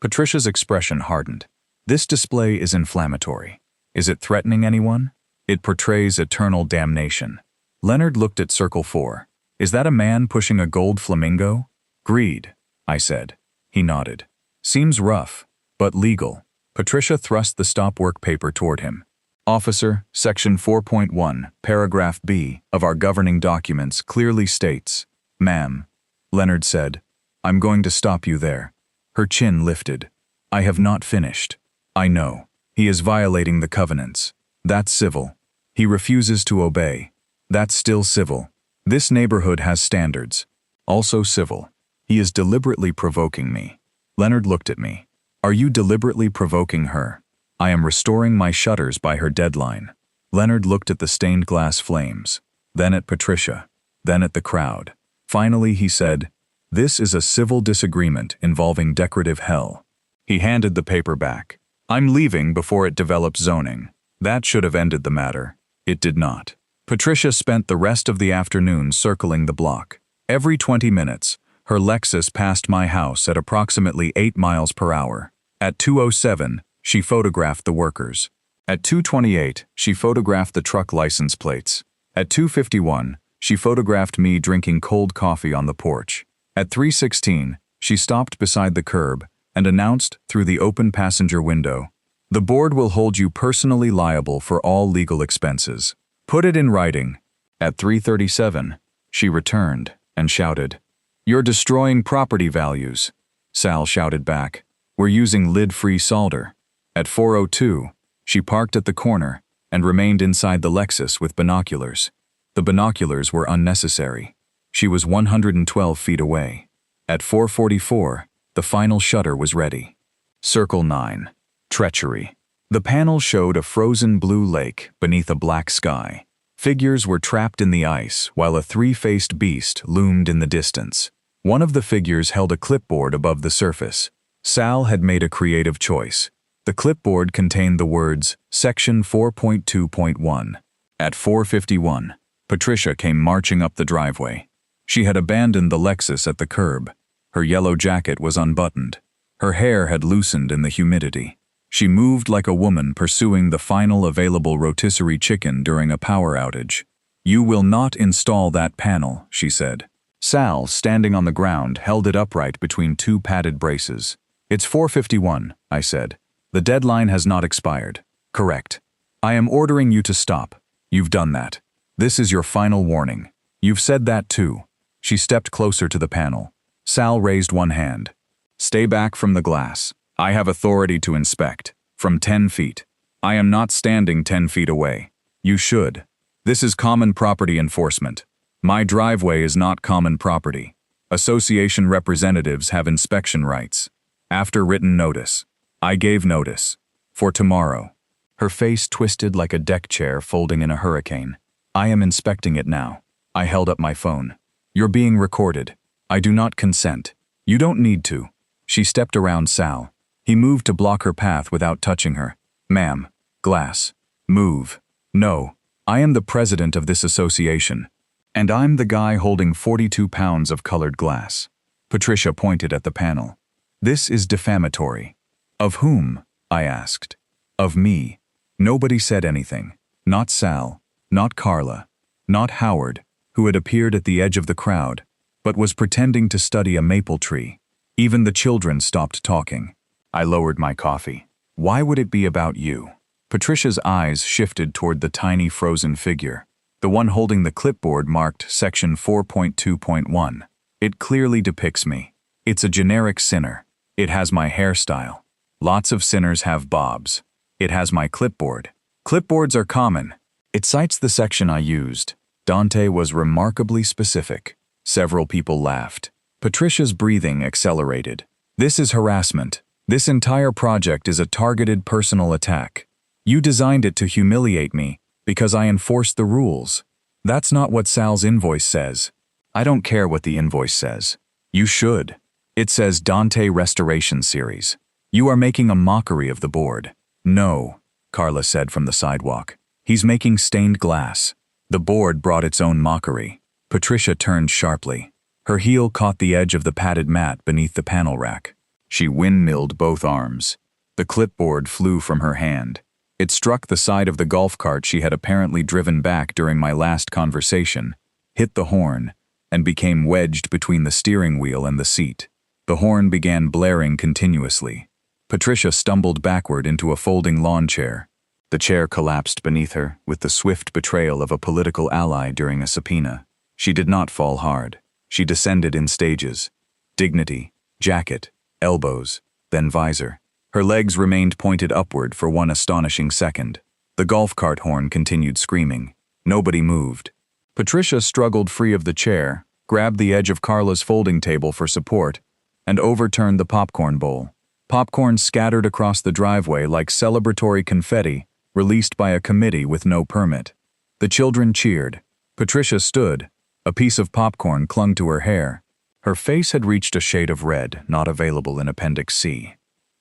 Patricia's expression hardened. This display is inflammatory. Is it threatening anyone? It portrays eternal damnation. Leonard looked at Circle 4. Is that a man pushing a gold flamingo? Greed, I said. He nodded. Seems rough, but legal. Patricia thrust the stop work paper toward him. Officer, Section 4.1, Paragraph B of our governing documents clearly states, Ma'am, Leonard said, I'm going to stop you there. Her chin lifted. I have not finished. I know. He is violating the covenants. That's civil. He refuses to obey. That's still civil. This neighborhood has standards. Also civil. He is deliberately provoking me. Leonard looked at me. Are you deliberately provoking her? I am restoring my shutters by her deadline. Leonard looked at the stained glass flames, then at Patricia, then at the crowd. Finally, he said, This is a civil disagreement involving decorative hell. He handed the paper back. I'm leaving before it develops zoning. That should have ended the matter. It did not. Patricia spent the rest of the afternoon circling the block. Every 20 minutes, her Lexus passed my house at approximately 8 miles per hour. At 2:07, she photographed the workers. At 2:28, she photographed the truck license plates. At 2:51, she photographed me drinking cold coffee on the porch. At 3:16, she stopped beside the curb and announced through the open passenger window, The board will hold you personally liable for all legal expenses. Put it in writing. At 3:37, she returned and shouted, You're destroying property values. Sal shouted back, We're using lid-free solder. At 4:02, she parked at the corner and remained inside the Lexus with binoculars. The binoculars were unnecessary. She was 112 feet away. At 4:44, The final shutter was ready. Circle 9. Treachery. The panel showed a frozen blue lake beneath a black sky. Figures were trapped in the ice while a three-faced beast loomed in the distance. One of the figures held a clipboard above the surface. Sal had made a creative choice. The clipboard contained the words, Section 4.2.1. At 4:51, Patricia came marching up the driveway. She had abandoned the Lexus at the curb. Her yellow jacket was unbuttoned. Her hair had loosened in the humidity. She moved like a woman pursuing the final available rotisserie chicken during a power outage. "You will not install that panel," she said. Sal, standing on the ground, held it upright between two padded braces. "It's 4:51, I said. "The deadline has not expired." "Correct. I am ordering you to stop. You've done that. This is your final warning. You've said that too." She stepped closer to the panel. Sal raised one hand. "Stay back from the glass. I have authority to inspect. From 10 feet. I am not standing 10 feet away. You should. This is common property enforcement. My driveway is not common property. Association representatives have inspection rights. After written notice. I gave notice. For tomorrow." Her face twisted like a deck chair folding in a hurricane. "I am inspecting it now." I held up my phone. "You're being recorded. I do not consent. You don't need to." She stepped around Sal. He moved to block her path without touching her. "Ma'am, glass. Move." "No, I am the president of this association. And I'm the guy holding 42 pounds of colored glass." Patricia pointed at the panel. "This is defamatory." "Of whom?" I asked. "Of me." Nobody said anything. Not Sal, not Carla, not Howard, who had appeared at the edge of the crowd, but was pretending to study a maple tree. Even the children stopped talking. I lowered my coffee. "Why would it be about you?" Patricia's eyes shifted toward the tiny frozen figure. The one holding the clipboard marked Section 4.2.1. "It clearly depicts me. It's a generic sinner. It has my hairstyle. Lots of sinners have bobs. It has my clipboard. Clipboards are common." It cites the section I used. Dante was remarkably specific. Several people laughed. Patricia's breathing accelerated. "This is harassment. This entire project is a targeted personal attack. You designed it to humiliate me because I enforced the rules. That's not what Sal's invoice says." "I don't care what the invoice says." "You should. It says Dante Restoration Series. You are making a mockery of the board." "No," Carla said from the sidewalk. "He's making stained glass." The board brought its own mockery. Patricia turned sharply. Her heel caught the edge of the padded mat beneath the panel rack. She windmilled both arms. The clipboard flew from her hand. It struck the side of the golf cart she had apparently driven back during my last conversation, hit the horn, and became wedged between the steering wheel and the seat. The horn began blaring continuously. Patricia stumbled backward into a folding lawn chair. The chair collapsed beneath her with the swift betrayal of a political ally during a subpoena. She did not fall hard. She descended in stages. Dignity, jacket, elbows, then visor. Her legs remained pointed upward for one astonishing second. The golf cart horn continued screaming. Nobody moved. Patricia struggled free of the chair, grabbed the edge of Carla's folding table for support, and overturned the popcorn bowl. Popcorn scattered across the driveway like celebratory confetti released by a committee with no permit. The children cheered. Patricia stood. A piece of popcorn clung to her hair. Her face had reached a shade of red not available in Appendix C.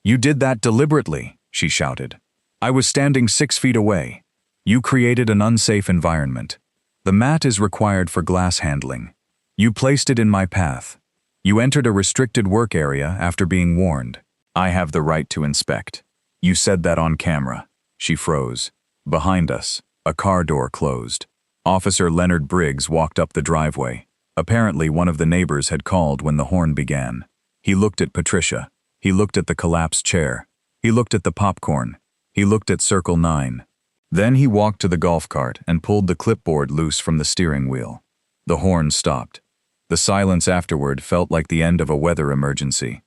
"You did that deliberately," she shouted. "I was standing 6 feet away. You created an unsafe environment. The mat is required for glass handling. You placed it in my path. You entered a restricted work area after being warned. I have the right to inspect. You said that on camera." She froze. Behind us, a car door closed. Officer Leonard Briggs walked up the driveway. Apparently one of the neighbors had called when the horn began. He looked at Patricia. He looked at the collapsed chair. He looked at the popcorn. He looked at Circle 9. Then he walked to the golf cart and pulled the clipboard loose from the steering wheel. The horn stopped. The silence afterward felt like the end of a weather emergency.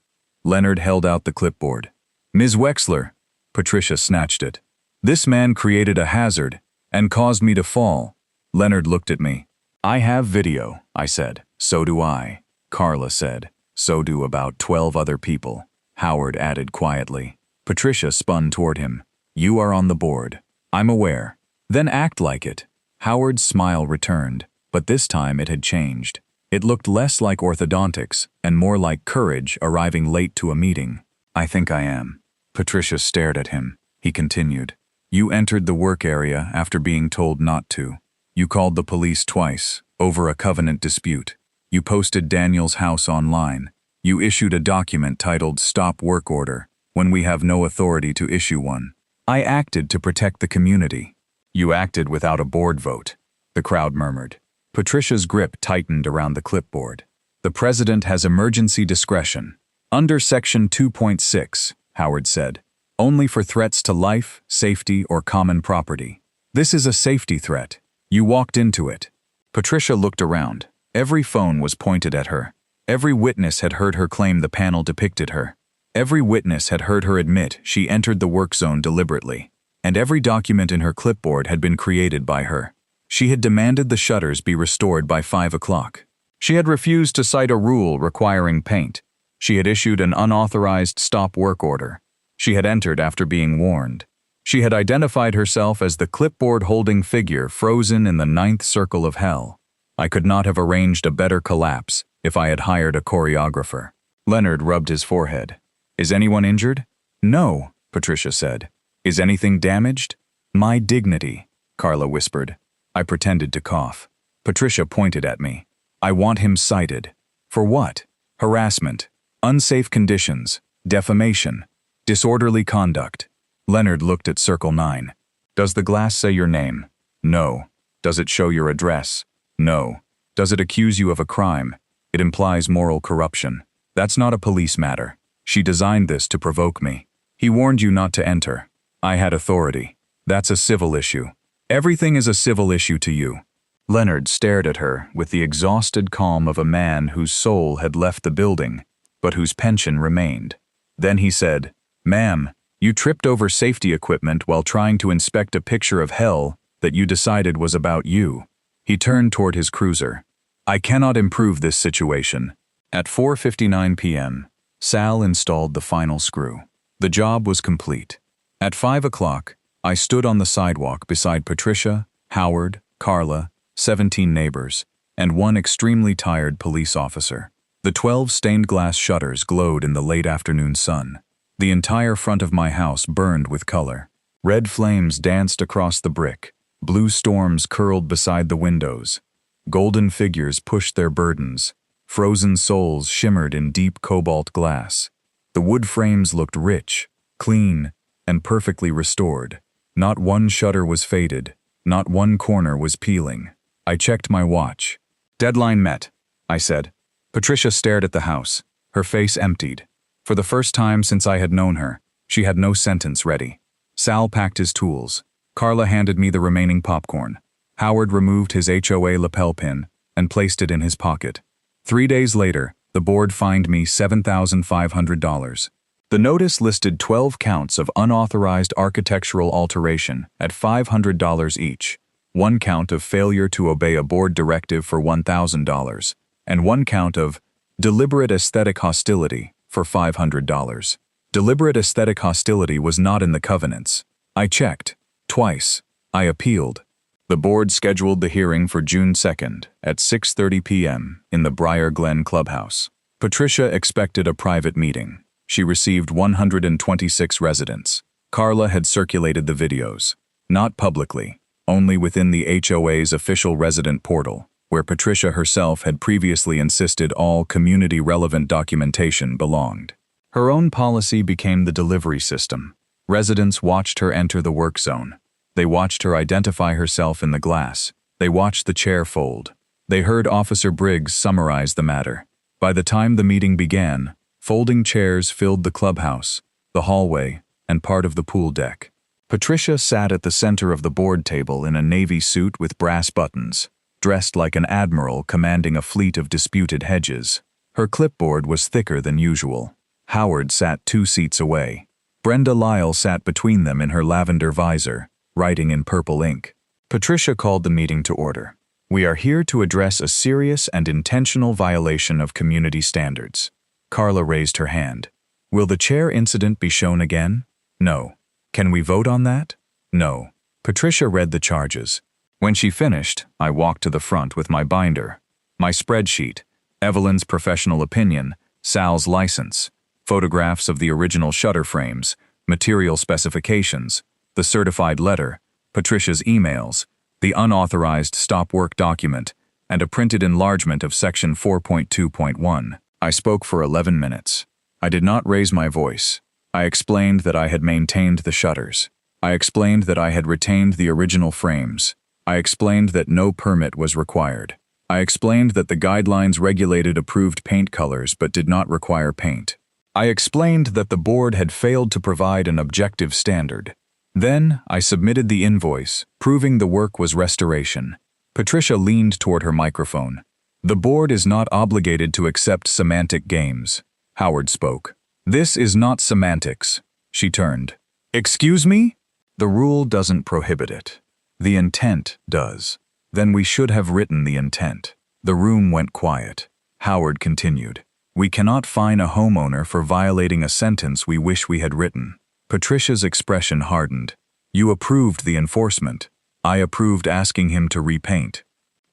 Leonard held out the clipboard. "Ms. Wexler," Patricia snatched it. "This man created a hazard and caused me to fall." Leonard looked at me. "I have video," I said. "So do I," Carla said. So do about 12 other people, Howard added quietly. Patricia spun toward him. You are on the board. I'm aware. Then act like it. Howard's smile returned, but this time it had changed. It looked less like orthodontics and more like courage arriving late to a meeting. I think I am. Patricia stared at him. He continued. You entered the work area after being told not to. You called the police twice, over a covenant dispute. You posted Daniel's house online. You issued a document titled Stop Work Order, when we have no authority to issue one. I acted to protect the community. You acted without a board vote, the crowd murmured. Patricia's grip tightened around the clipboard. The president has emergency discretion. Under Section 2.6, Howard said. Only for threats to life, safety, or common property. This is a safety threat. You walked into it. Patricia looked around. Every phone was pointed at her. Every witness had heard her claim the panel depicted her. Every witness had heard her admit she entered the work zone deliberately. And every document in her clipboard had been created by her. She had demanded the shutters be restored by 5 o'clock. She had refused to cite a rule requiring paint. She had issued an unauthorized stop work order. She had entered after being warned. She had identified herself as the clipboard-holding figure frozen in the 9th circle of hell. I could not have arranged a better collapse if I had hired a choreographer. Leonard rubbed his forehead. Is anyone injured? No, Patricia said. Is anything damaged? My dignity, Carla whispered. I pretended to cough. Patricia pointed at me. I want him cited. For what? Harassment, unsafe conditions, defamation, disorderly conduct. Leonard looked at Circle 9. Does the glass say your name? No. Does it show your address? No. Does it accuse you of a crime? It implies moral corruption. That's not a police matter. She designed this to provoke me. He warned you not to enter. I had authority. That's a civil issue. Everything is a civil issue to you. Leonard stared at her with the exhausted calm of a man whose soul had left the building, but whose pension remained. Then he said, Ma'am, you tripped over safety equipment while trying to inspect a picture of hell that you decided was about you. He turned toward his cruiser. I cannot improve this situation. At 4:59 p.m., Sal installed the final screw. The job was complete. At 5 o'clock, I stood on the sidewalk beside Patricia, Howard, Carla, 17 neighbors, and one extremely tired police officer. The 12 stained glass shutters glowed in the late afternoon sun. The entire front of my house burned with color. Red flames danced across the brick. Blue storms curled beside the windows. Golden figures pushed their burdens. Frozen souls shimmered in deep cobalt glass. The wood frames looked rich, clean, and perfectly restored. Not one shutter was faded. Not one corner was peeling. I checked my watch. Deadline met, I said. Patricia stared at the house. Her face emptied. For the first time since I had known her, she had no sentence ready. Sal packed his tools. Carla handed me the remaining popcorn. Howard removed his HOA lapel pin and placed it in his pocket. 3 days later, the board fined me $7,500. The notice listed 12 counts of unauthorized architectural alteration at $500 each, 1 count of failure to obey a board directive for $1,000, and 1 count of deliberate aesthetic hostility for $500. Deliberate aesthetic hostility was not in the covenants. I checked. Twice. I appealed. The board scheduled the hearing for June 2nd at 6:30 p.m. in the Briar Glen Clubhouse. Patricia expected a private meeting. She received 126 residents. Carla had circulated the videos. Not publicly, only within the HOA's official resident portal, where Patricia herself had previously insisted all community-relevant documentation belonged. Her own policy became the delivery system. Residents watched her enter the work zone. They watched her identify herself in the glass. They watched the chair fold. They heard Officer Briggs summarize the matter. By the time the meeting began, folding chairs filled the clubhouse, the hallway, and part of the pool deck. Patricia sat at the center of the board table in a navy suit with brass buttons, dressed like an admiral commanding a fleet of disputed hedges. Her clipboard was thicker than usual. Howard sat 2 seats away. Brenda Lyle sat between them in her lavender visor, writing in purple ink. Patricia called the meeting to order. We are here to address a serious and intentional violation of community standards. Carla raised her hand. Will the chair incident be shown again? No. Can we vote on that? No. Patricia read the charges. When she finished, I walked to the front with my binder, my spreadsheet, Evelyn's professional opinion, Sal's license, photographs of the original shutter frames, material specifications, the certified letter, Patricia's emails, the unauthorized stop work document, and a printed enlargement of section 4.2.1. I spoke for 11 minutes. I did not raise my voice. I explained that I had maintained the shutters. I explained that I had retained the original frames. I explained that no permit was required. I explained that the guidelines regulated approved paint colors but did not require paint. I explained that the board had failed to provide an objective standard. Then, I submitted the invoice, proving the work was restoration. Patricia leaned toward her microphone. The board is not obligated to accept semantic games. Howard spoke. This is not semantics. She turned. Excuse me? The rule doesn't prohibit it. The intent does. Then we should have written the intent. The room went quiet. Howard continued. We cannot fine a homeowner for violating a sentence we wish we had written. Patricia's expression hardened. You approved the enforcement. I approved asking him to repaint.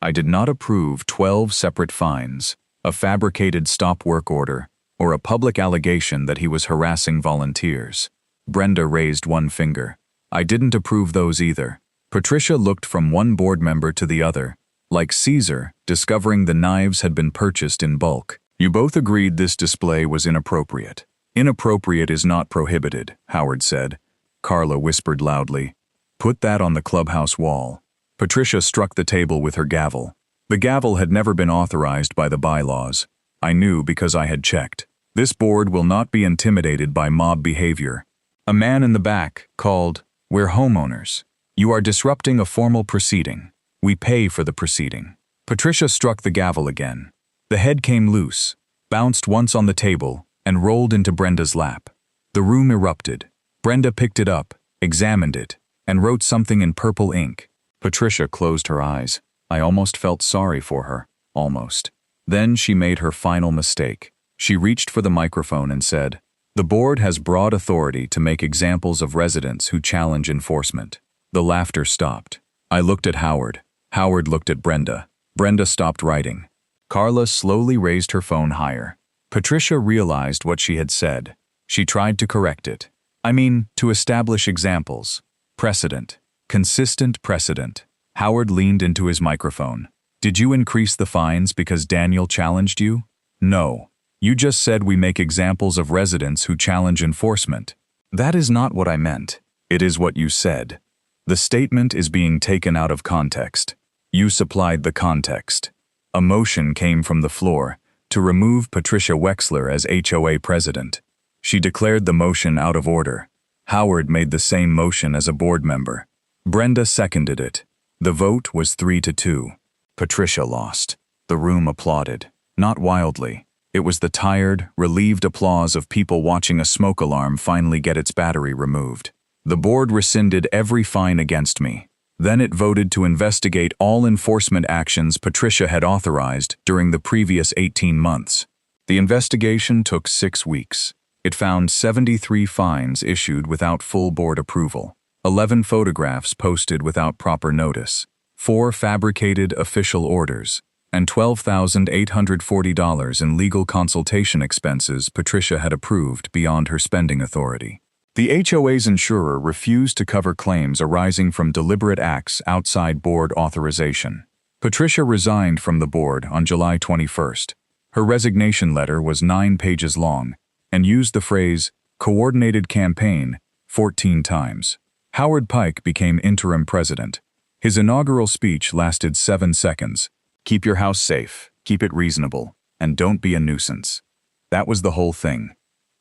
I did not approve 12 separate fines, a fabricated stop work order, or a public allegation that he was harassing volunteers. Brenda raised one finger. I didn't approve those either. Patricia looked from one board member to the other, like Caesar, discovering the knives had been purchased in bulk. You both agreed this display was inappropriate. Inappropriate is not prohibited, Howard said. Carla whispered loudly. Put that on the clubhouse wall. Patricia struck the table with her gavel. The gavel had never been authorized by the bylaws. I knew because I had checked. This board will not be intimidated by mob behavior. A man in the back called, We're homeowners. You are disrupting a formal proceeding. We pay for the proceeding. Patricia struck the gavel again. The head came loose, bounced once on the table, and rolled into Brenda's lap. The room erupted. Brenda picked it up, examined it, and wrote something in purple ink. Patricia closed her eyes. I almost felt sorry for her. Almost. Then she made her final mistake. She reached for the microphone and said, The board has broad authority to make examples of residents who challenge enforcement. The laughter stopped. I looked at Howard. Howard looked at Brenda. Brenda stopped writing. Carla slowly raised her phone higher. Patricia realized what she had said. She tried to correct it. To establish examples. Precedent. Consistent precedent. Howard leaned into his microphone. Did you increase the fines because Daniel challenged you? No. You just said we make examples of residents who challenge enforcement. That is not what I meant. It is what you said. The statement is being taken out of context. You supplied the context. A motion came from the floor to remove Patricia Wexler as HOA president. She declared the motion out of order. Howard made the same motion as a board member. Brenda seconded it. The vote was 3-2. Patricia lost. The room applauded. Not wildly. It was the tired, relieved applause of people watching a smoke alarm finally get its battery removed. The board rescinded every fine against me. Then it voted to investigate all enforcement actions Patricia had authorized during the previous 18 months. The investigation took 6 weeks. It found 73 fines issued without full board approval, 11 photographs posted without proper notice, 4 fabricated official orders, and $12,840 in legal consultation expenses Patricia had approved beyond her spending authority. The HOA's insurer refused to cover claims arising from deliberate acts outside board authorization. Patricia resigned from the board on July 21st. Her resignation letter was 9 pages long and used the phrase, coordinated campaign, 14 times. Howard Pike became interim president. His inaugural speech lasted 7 seconds. Keep your house safe, keep it reasonable, and don't be a nuisance. That was the whole thing.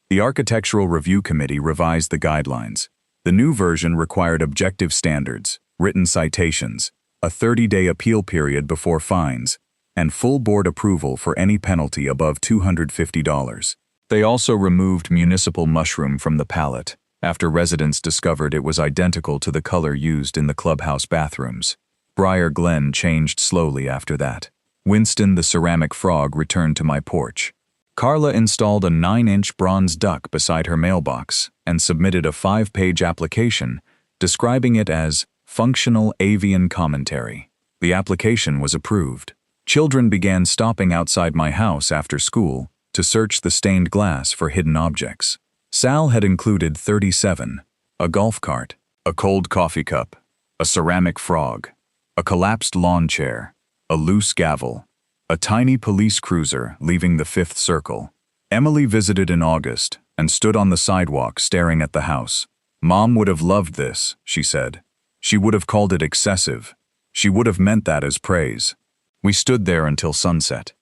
The Architectural Review Committee revised the guidelines. The new version required objective standards, written citations, a 30-day appeal period before fines, and full board approval for any penalty above $250. They also removed municipal mushroom from the palette after residents discovered it was identical to the color used in the clubhouse bathrooms. Briar Glen changed slowly after that. Winston the ceramic frog returned to my porch. Carla installed a 9-inch bronze duck beside her mailbox and submitted a 5-page application describing it as functional avian commentary. The application was approved. Children began stopping outside my house after school to search the stained glass for hidden objects. Sal had included 37, a golf cart, a cold coffee cup, a ceramic frog, a collapsed lawn chair, a loose gavel, a tiny police cruiser leaving the 5th circle. Emily visited in August and stood on the sidewalk staring at the house. Mom would have loved this, she said. She would have called it excessive. She would have meant that as praise. We stood there until sunset.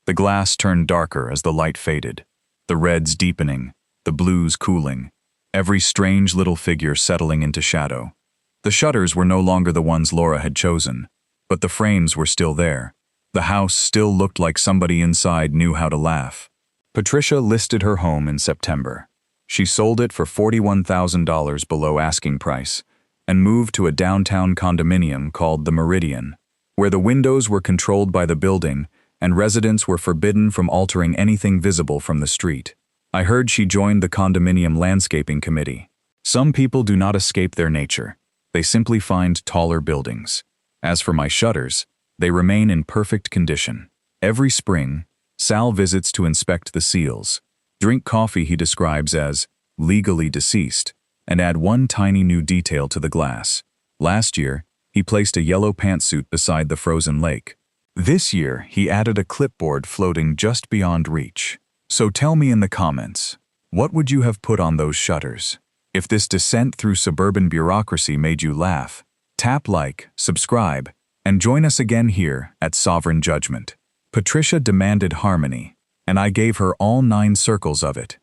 The glass turned darker as the light faded, the reds deepening, the blues cooling, every strange little figure settling into shadow. The shutters were no longer the ones Laura had chosen, but the frames were still there. The house still looked like somebody inside knew how to laugh. Patricia listed her home in September. She sold it for $41,000 below asking price and moved to a downtown condominium called the Meridian, where the windows were controlled by the building and residents were forbidden from altering anything visible from the street. I heard she joined the condominium landscaping committee. Some people do not escape their nature. They simply find taller buildings. As for my shutters, they remain in perfect condition. Every spring, Sal visits to inspect the seals, drink coffee he describes as legally deceased, and add one tiny new detail to the glass. Last year, he placed a yellow pantsuit beside the frozen lake. This year, he added a clipboard floating just beyond reach. So tell me in the comments, what would you have put on those shutters? If this descent through suburban bureaucracy made you laugh, tap like, subscribe, and join us again here at Sovereign Judgment. Patricia demanded harmony, and I gave her all 9 circles of it.